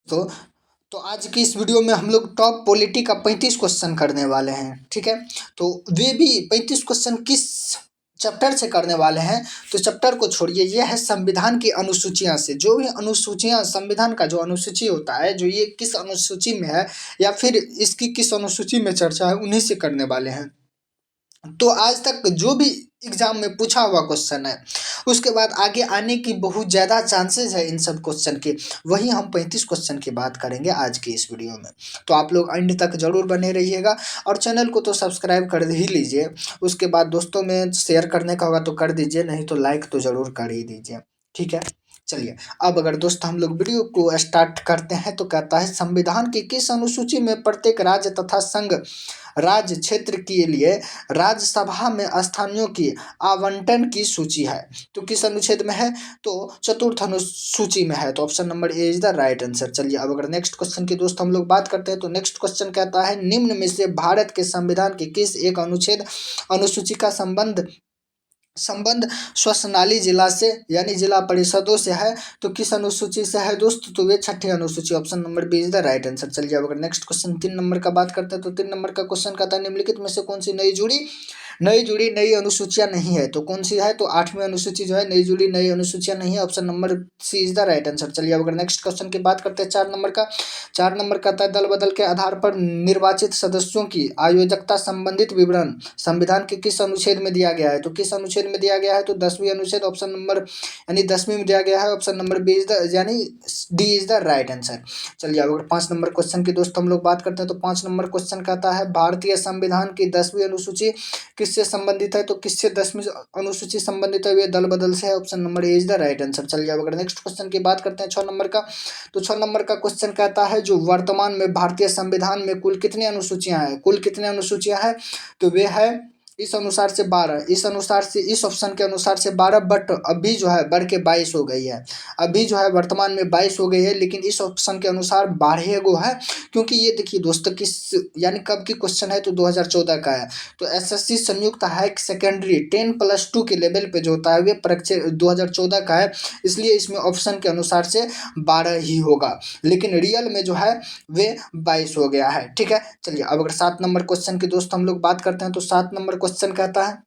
तो तो आज की इस वीडियो में हम लोग टॉप पॉलिटी का 35 क्वेश्चन करने वाले हैं। ठीक है, तो वे भी 35 क्वेश्चन किस चैप्टर से करने वाले हैं, तो चैप्टर को छोड़िए, ये है संविधान की अनुसूचियां से। जो भी अनुसूचियां, संविधान का जो अनुसूची होता है, जो ये किस अनुसूची में है या फिर इसकी किस अनुसूची में चर्चा है, उन्हीं से करने वाले हैं। तो आज तक जो भी एग्जाम में पूछा हुआ क्वेश्चन है, उसके बाद आगे आने की बहुत ज़्यादा चांसेस है इन सब क्वेश्चन के, वही हम 35 क्वेश्चन की बात करेंगे आज की इस वीडियो में। तो आप लोग एंड तक जरूर बने रहिएगा और चैनल को तो सब्सक्राइब कर ही लीजिए। उसके बाद दोस्तों में शेयर करने का होगा तो कर दीजिए, नहीं तो लाइक तो ज़रूर कर ही दीजिए। ठीक है, चलिए अब अगर दोस्त हम लोग वीडियो को स्टार्ट करते हैं, तो कहता है संविधान की किस अनुसूची में प्रत्येक राज्य तथा संघ राज्य क्षेत्र के लिए राज्यसभा में स्थानों की आवंटन की सूची है। तो किस अनुच्छेद में है, तो चतुर्थ अनुसूची में है। तो option number A is the right answer. चलिए अब अगर नेक्स्ट क्वेश्चन की दोस्त हम लोग बात करते हैं, तो नेक्स्ट क्वेश्चन कहता है निम्न में से भारत के संविधान के किस एक अनुच्छेद अनुसूची का संबंध संबंध श्वासनाली जिला से यानी जिला परिषदों से है। तो किस अनुसूची से है दोस्त, तो वे छठी अनुसूची, option number B is the right answer. चलिए अब अगर नेक्स्ट क्वेश्चन 3 नंबर का बात करते हैं, तो 3 नंबर का क्वेश्चन कहता है निम्नलिखित में से कौन सी नई अनुसूचियां नहीं है। तो कौन सी है, तो 8वीं अनुसूची जो है नई अनुसूचियां नहीं है, option number C is the right answer. चलिए अब अगर नेक्स्ट क्वेश्चन की बात करते हैं 4 नंबर का। 4 नंबर कहता है दल बदल के आधार पर निर्वाचित सदस्यों की आयोजकता संबंधित विवरण संविधान के किस अनुच्छेद में दिया गया है। तो किस अनुच्छेद में दिया गया है, तो 10वीं अनुच्छेद, ऑप्शन नंबर यानी 10वीं में दिया गया है, option number B is the यानी D is the right answer. चलिए अब अगर 5 नंबर क्वेश्चन की दोस्त हम लोग बात करते हैं, तो 5 नंबर क्वेश्चन कहता है भारतीय संविधान की 10वीं अनुसूची किससे संबंधित है। तो किससे 10वीं अनुसूची संबंधित है, वे दल बदल से है, option number A is the right answer. चलिए अब अगर नेक्स्ट क्वेश्चन की बात करते हैं 6 नंबर का, तो 6 नंबर का क्वेश्चन कहता है जो वर्तमान में भारतीय संविधान में कुल कितनी अनुसूचियां हैं, कुल कितनी अनुसूचियां हैं, तो वे है इस अनुसार से 12, इस अनुसार से, इस ऑप्शन के अनुसार से 12, बट अभी जो है बढ़ के 22 हो गई है। अभी जो है वर्तमान में 22 हो गई है, लेकिन इस ऑप्शन के अनुसार 12 गो है। क्योंकि ये देखिए दोस्तों किस यानी कब की क्वेश्चन है, तो 2014 का है। तो एसएससी संयुक्त हायर सेकेंडरी 10+2 के लेवल पे जो होता है वे परीक्षा 2014 का है, इसलिए इसमें ऑप्शन के अनुसार से 12 ही होगा, लेकिन रियल में जो है वे 22 हो गया है। ठीक है, चलिए अब अगर 7 नंबर क्वेश्चन की दोस्त हम लोग बात करते हैं, तो 7 नंबर क्वेश्चन कहता है,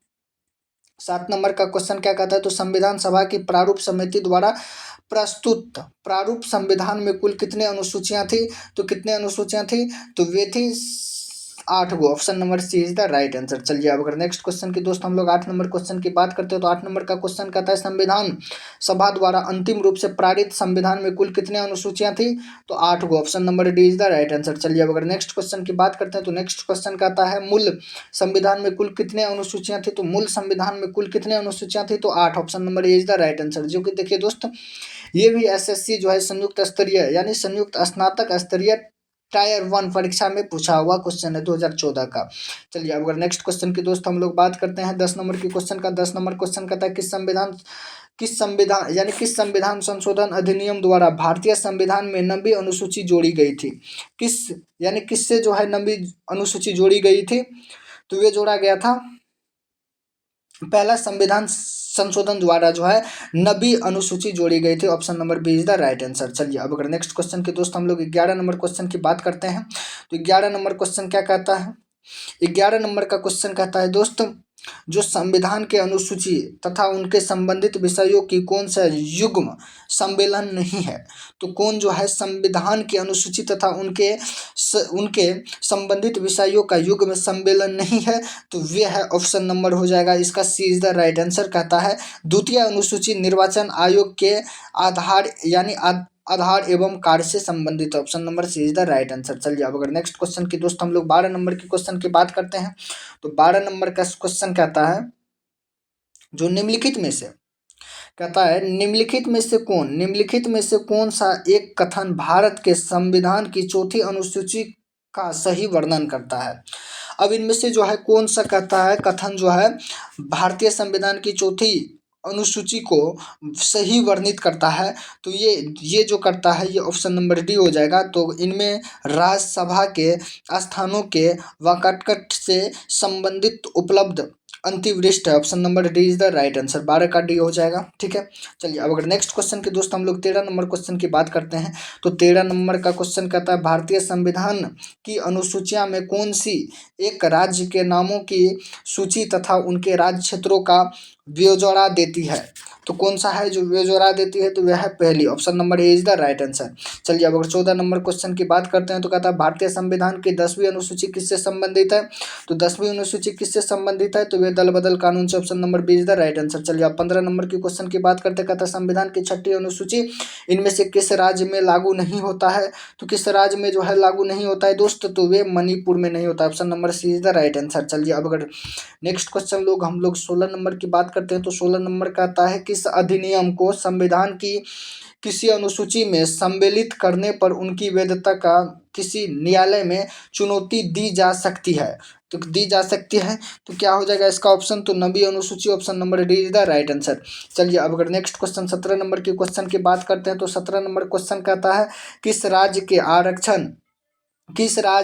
7 नंबर का क्वेश्चन क्या कहता है, तो संविधान सभा की प्रारूप समिति द्वारा प्रस्तुत प्रारूप संविधान में कुल कितने अनुसूचियां थी। तो कितने अनुसूचियां थी, तो वे थी 8 गो, option number C is the right answer. चलिए अब अगर नेक्स्ट क्वेश्चन की दोस्त हम लोग 8 नंबर क्वेश्चन की बात करते हैं, तो 8 नंबर का क्वेश्चन कहता है संविधान सभा द्वारा अंतिम रूप से पारित संविधान में कुल कितने अनुसूचियां थी। तो 8 गो, option number D is the right answer. चलिए अब अगर नेक्स्ट क्वेश्चन की बात करते हैं, तो नेक्स्ट क्वेश्चन कहता है मूल संविधान में कुल कितने अनुसूचियां थी। तो मूल संविधान में कुल कितने अनुसूचियां थी, तो 8, option number A is the right answer. जो कि देखिए दोस्त ये भी एसएससी जो है संयुक्त स्तरीय यानी संयुक्त स्नातक स्तरीय टायर 1 परीक्षा में पूछा हुआ क्वेश्चन है 2014 का। चलिए अब अगर नेक्स्ट क्वेश्चन की दोस्त हम लोग बात करते हैं 10 नंबर की क्वेश्चन का। 10 नंबर क्वेश्चन कहता है किस संविधान संशोधन अधिनियम द्वारा भारतीय संविधान में 90 अनुसूची जोड़ी गई थी। किस यानी किससे जो है 90 अनुसूची जोड़ी गई थी, तो ये जोड़ा गया था पहला संविधान संशोधन द्वारा जो है 90 अनुसूची जोड़ी गई थी, option number B is the right answer. चलिए अब अगर नेक्स्ट क्वेश्चन के दोस्त हम लोग 11 नंबर क्वेश्चन की बात करते हैं, तो 11 नंबर क्वेश्चन क्या कहता है, 11 नंबर का क्वेश्चन कहता है दोस्त जो संविधान के अनुसूची तथा उनके संबंधित विषयों की कौन सा युग्म सम्मेलन नहीं है। तो कौन जो है संविधान की अनुसूची तथा उनके संबंधित विषयों का युग्म सम्मेलन नहीं है, तो वे है ऑप्शन नंबर हो जाएगा इसका सी इज द राइट आंसर। कहता है द्वितीय अनुसूची निर्वाचन आयोग के आधार यानी आधार एवं कार्य से संबंधित, option number C is the right answer. चलिए अब अगर नेक्स्ट क्वेश्चन की दोस्त हम लोग 12 नंबर की क्वेश्चन की बात करते हैं, तो 12 नंबर का क्वेश्चन कहता है जो निम्नलिखित में से कहता है निम्नलिखित में से कौन सा एक कथन भारत के संविधान की चौथी अनुसूची का सही वर्णन करता है। अब इनमें से जो है कौन सा कहता है कथन जो है भारतीय संविधान की चौथी अनुसूची को सही वर्णित करता है, तो ये जो करता है ये ऑप्शन नंबर डी हो जाएगा। तो इनमें राज्यसभा के स्थानों के वाकटकट से संबंधित उपलब्ध अंतिवृष्ट है। Option number D is the right answer. 12 का डी हो जाएगा। ठीक है, चलिए अब अगर नेक्स्ट क्वेश्चन के दोस्त हम लोग 13 नंबर क्वेश्चन की बात करते हैं तो 13 नंबर का क्वेश्चन कहता है भारतीय संविधान की अनुसूचियां में कौन सी एक राज्य के नामों की सूची तथा उनके राज्य क्षेत्रों का ब्यौरा देती है। तो कौन सा है जो ब्यौरा देती है, तो वह है पहली। Option number A is the right answer. चलिए अब अगर 14 नंबर क्वेश्चन की बात करते हैं तो कहता है भारतीय संविधान की 10वीं अनुसूची किससे संबंधित है। तो 10वीं अनुसूची किससे संबंधित है, तो वे दल बदल कानून से। Option number B is the right answer. चलिए अब 15 नंबर की क्वेश्चन की बात करते हैं, कहता है संविधान की 6ठी अनुसूची इनमें से किस राज्य में लागू नहीं होता है। तो किस राज्य में जो है लागू नहीं होता है दोस्त, तो वे मणिपुर में नहीं होता। Option number C is the right answer. चलिए अब अगर नेक्स्ट क्वेश्चन हम लोग 16 नंबर की बात करते हैं तो 16 नंबर का आता है किस अधिनियम को संविधान की किसी अनुसूची में सम्मिलित करने पर उनकी वैधता का किसी न्यायालय में चुनौती दी जा सकती है। तो दी जा सकती है तो क्या हो जाएगा इसका ऑप्शन, तो 9वीं अनुसूची। Option number D is the right answer. चलिए अब अगर नेक्स्ट क्वेश्चन 17 नंबर के क्वेश्चन की बात करते हैं तो 17 नंबर क्वेश्चन कहता है किस राज्य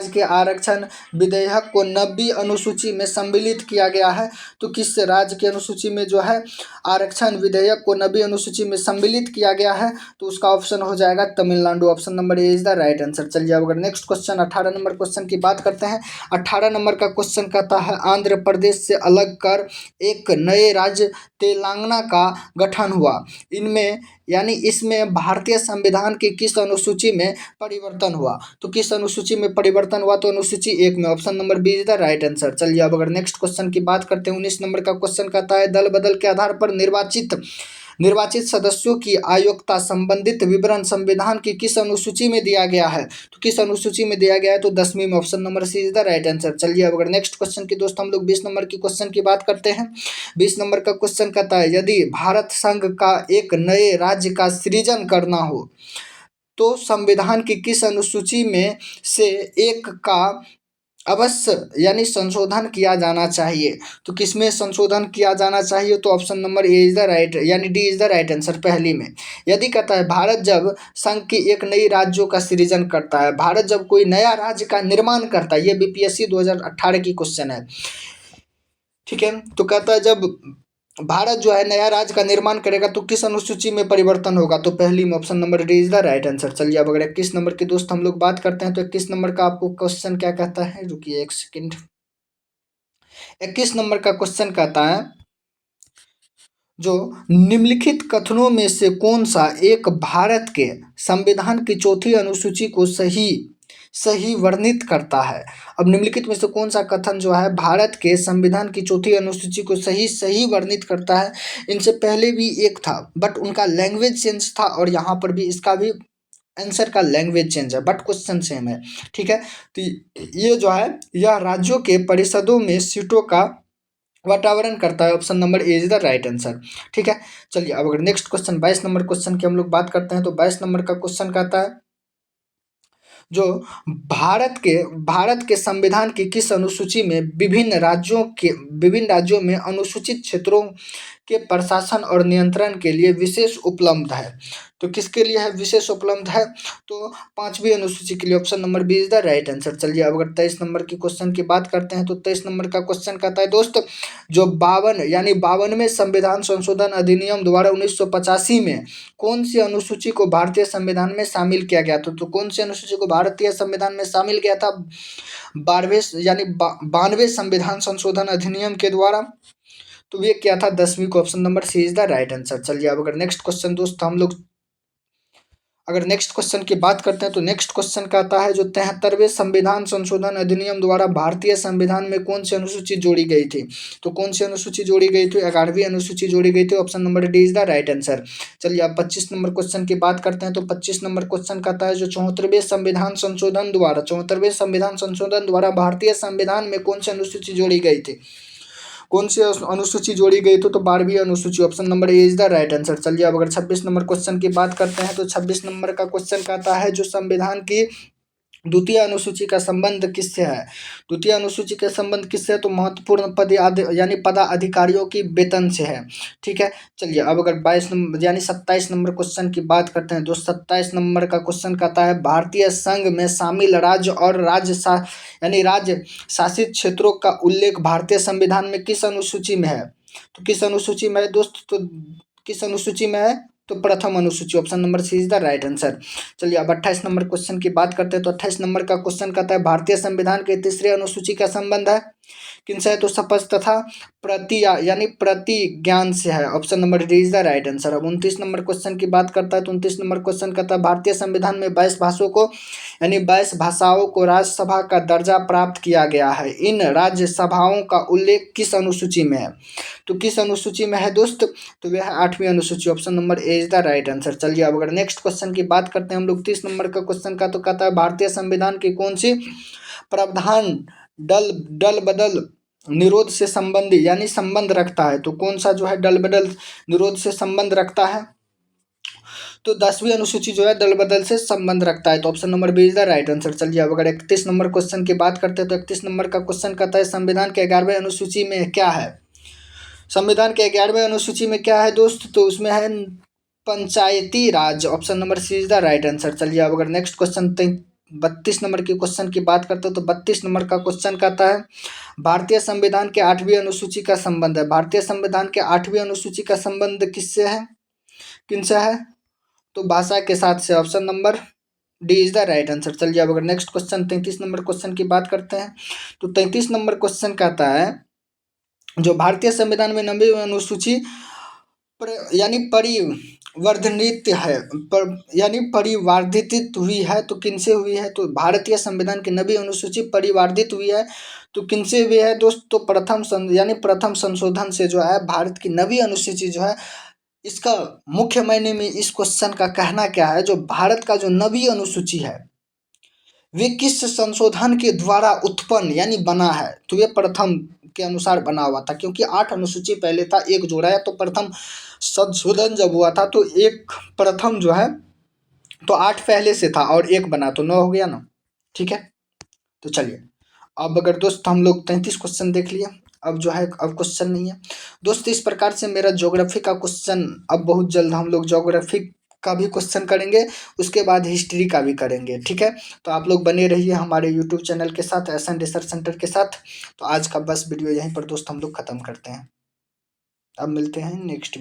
के आरक्षण विधेयक को 9वीं अनुसूची में सम्मिलित किया गया है। तो किस राज्य की अनुसूची में जो है आरक्षण विधेयक को 9वीं अनुसूची में सम्मिलित किया गया है, तो उसका ऑप्शन हो जाएगा Tamil Nadu. Option number A is the right answer. चलिए अब अगर नेक्स्ट क्वेश्चन 18 नंबर क्वेश्चन की बात करते हैं। 18 नंबर का क्वेश्चन कहता है आंध्र प्रदेश से अलग कर एक नए राज्य तेलंगाना का गठन हुआ। इसमें भारतीय संविधान की किस अनुसूची में परिवर्तन हुआ। तो किस अनुसूची में परिवर्तन हुआ, तो अनुसूची 1 में। Option number B is the right answer. चलिए अब अगर नेक्स्ट क्वेश्चन की बात करते हैं 19 नंबर का क्वेश्चन कहता है दल बदल के आधार पर निर्वाचित सदस्यों की आयोग्यता संबंधित विवरण संविधान की किस अनुसूची में दिया गया है। तो किस अनुसूची में दिया गया है, तो 10वीं में। Option number C is the right answer. चलिए अब अगर नेक्स्ट क्वेश्चन की दोस्त हम लोग 20 नंबर की क्वेश्चन की बात करते हैं। 20 नंबर का क्वेश्चन कहता है यदि भारत संघ का एक नए राज्य का सृजन करना हो तो संविधान की किस अनुसूची में से एक का अवश्य संशोधन किया जाना चाहिए। तो किसमें संशोधन किया जाना चाहिए, तो option number A is the right D is the right answer, पहली में। यदि कहता है भारत जब संघ की एक नई राज्यों का सृजन करता है, भारत जब कोई नया राज्य का निर्माण करता है, ये बीपीएससी 2018 की क्वेश्चन है। ठीक है, तो कहता है जब भारत जो है नया राज्य का निर्माण करेगा तो किस अनुसूची में परिवर्तन होगा, तो पहली में। Option number D is the right answer. चलिए अब अगर 21 नंबर के दोस्त हम लोग बात करते हैं तो 21 नंबर का आपको क्वेश्चन क्या कहता है, रुकिए एक सेकंड। 21 नंबर का क्वेश्चन कहता है जो निम्नलिखित कथनों में से कौन सा एक भारत के संविधान की 4थी अनुसूची को सही वर्णित करता है। अब निम्नलिखित में से कौन सा कथन जो है भारत के संविधान की 4थी अनुसूची को सही वर्णित करता है। इनसे पहले भी एक था बट उनका लैंग्वेज चेंज था और यहाँ पर भी इसका भी आंसर का लैंग्वेज चेंज है बट क्वेश्चन सेम है। ठीक है, तो ये जो है यह राज्यों के परिषदों में सीटों का वातावरण करता है। Option number A is the right answer. ठीक है, चलिए अब अगर नेक्स्ट क्वेश्चन 22 नंबर क्वेश्चन की हम लोग बात करते हैं तो 22 नंबर का क्वेश्चन कहता है जो भारत के संविधान की किस अनुसूची में विभिन्न राज्यों में अनुसूचित क्षेत्रों के प्रशासन और नियंत्रण के लिए विशेष उपलब्ध है। तो किसके लिए है विशेष उपलब्ध है, तो 5वीं अनुसूची के लिए। Option number B is the right answer. चलिए अब अगर 23 नंबर की क्वेश्चन की बात करते हैं तो 23 नंबर का क्वेश्चन कहता है दोस्त जो 52वें संविधान संशोधन अधिनियम द्वारा 1985 में कौन सी अनुसूची को भारतीय संविधान में शामिल किया गया था। तो कौन सी अनुसूची को भारतीय संविधान में शामिल किया था 92वें संविधान संशोधन अधिनियम के द्वारा, तो ये क्या था 10वीं को। Option number C is the right answer. चलिए अब अगर नेक्स्ट क्वेश्चन दोस्त हम लोग अगर नेक्स्ट क्वेश्चन की बात करते हैं तो नेक्स्ट क्वेश्चन का आता है जो 73वें संविधान संशोधन अधिनियम द्वारा भारतीय संविधान में कौन सी अनुसूची जोड़ी गई थी। तो कौन सी अनुसूची जोड़ी गई थी, 11वीं अनुसूची जोड़ी गई थी। Option number D is the right answer. चलिए अब 25 नंबर क्वेश्चन की बात करते हैं तो 25 नंबर क्वेश्चन का आता है जो 74वें संविधान संशोधन द्वारा भारतीय संविधान में कौन सी अनुसूची जोड़ी गई थी। कौन सी अनुसूची जोड़ी गई तो 12वीं अनुसूची। Option number A is the right answer. चलिए अब अगर 26 नंबर क्वेश्चन की बात करते हैं तो 26 नंबर का क्वेश्चन कहता है जो संविधान की द्वितीय अनुसूची का संबंध किससे है? द्वितीय अनुसूची का संबंध किससे है? तो महत्वपूर्ण पद यानी पदाधिकारियों की वेतन से है। ठीक है, चलिए अब अगर 22 नंबर यानी 27 नंबर क्वेश्चन की बात करते हैं दोस्त। 27 नंबर का क्वेश्चन कहता है भारतीय संघ में शामिल राज्य और यानी राज्य शासित क्षेत्रों का उल्लेख भारतीय संविधान में किस अनुसूची में है? तो किस अनुसूची में है दोस्त? तो किस अनुसूची में है? तो प्रथम अनुसूची, option number C is the right answer. चलिए अब 28 नंबर क्वेश्चन की बात करते हैं। तो 28 नंबर का क्वेश्चन कहता है भारतीय संविधान के तीसरे अनुसूची का संबंध है किनसे है? तो शपथ तथा यानी प्रतिज्ञान से है। Option number D is the right answer. अब 29 नंबर क्वेश्चन की बात करता है। तो 29 नंबर क्वेश्चन कहता है भारतीय संविधान में 22 भाषाओं को राज्यसभा का दर्जा प्राप्त किया गया है। इन राज्यसभाओं का उल्लेख किस अनुसूची में है? तो किस अनुसूची में है दोस्त? तो वह है 8वीं अनुसूची, option number A is the right answer. चलिए अब अगर नेक्स्ट क्वेश्चन की बात करते हैं हम लोग 30 नंबर का क्वेश्चन का। तो कहता है भारतीय संविधान की कौन सी प्रावधान दल बदल निरोध से संबंधी यानी संबंध रखता है? तो कौन सा जो है दल बदल निरोध से संबंध रखता है? तो 10वीं अनुसूची जो है दल बदल से संबंध रखता है। तो option number B is the right answer. चलिए अब अगर 31 नंबर क्वेश्चन की बात करते हैं। तो 31 नंबर का क्वेश्चन कहता है संविधान के 11वें अनुसूची में क्या है? संविधान के 11वें अनुसूची में क्या है दोस्त? तो उसमें है Panchayati Raj, option number C is the right answer. चलिए अब अगर नेक्स्ट क्वेश्चन 32 नंबर के क्वेश्चन की बात करते हो। तो 32 नंबर का क्वेश्चन कहता है भारतीय संविधान के 8वीं अनुसूची का संबंध है। भारतीय संविधान के 8वीं अनुसूची का संबंध किससे है, किनसे है? तो भाषा के साथ से, option number D is the right answer. चलिए अब अगर नेक्स्ट क्वेश्चन 33 नंबर क्वेश्चन की बात करते हैं। तो 33 नंबर क्वेश्चन कहता है जो भारतीय संविधान में 9वीं अनुसूची यानी परिवर्धित है यानी परिवर्धित हुई है तो किनसे हुई है? तो भारतीय संविधान की 9वीं अनुसूची परिवर्धित हुई है तो किनसे हुई है दोस्त? तो प्रथम संशोधन से जो है भारत की 9वीं अनुसूची जो है। इसका मुख्य मायने में इस क्वेश्चन का कहना क्या है, जो भारत का जो 9वीं अनुसूची है वे किस संशोधन के द्वारा उत्पन्न यानी बना है? तो ये प्रथम के अनुसार बना हुआ था, क्योंकि 8 अनुसूची पहले था, एक जोड़ा है। तो प्रथम संशोधन जब हुआ था तो एक प्रथम जो है तो 8 पहले से था और एक बना तो 9 हो गया ना। ठीक है, तो चलिए अब अगर दोस्त हम लोग 33 क्वेश्चन देख लिए। अब जो है अब क्वेश्चन नहीं है दोस्त। इस प्रकार से मेरा ज्योग्राफी का क्वेश्चन, अब बहुत जल्द हम लोग ज्योग्राफी का भी क्वेश्चन करेंगे, उसके बाद हिस्ट्री का भी करेंगे। ठीक है, तो आप लोग बने रहिए हमारे यूट्यूब चैनल के साथ, एसएन रिसर्च सेंटर के साथ। तो आज का बस वीडियो यहीं पर दोस्त हम लोग ख़त्म करते हैं। अब मिलते हैं नेक्स्ट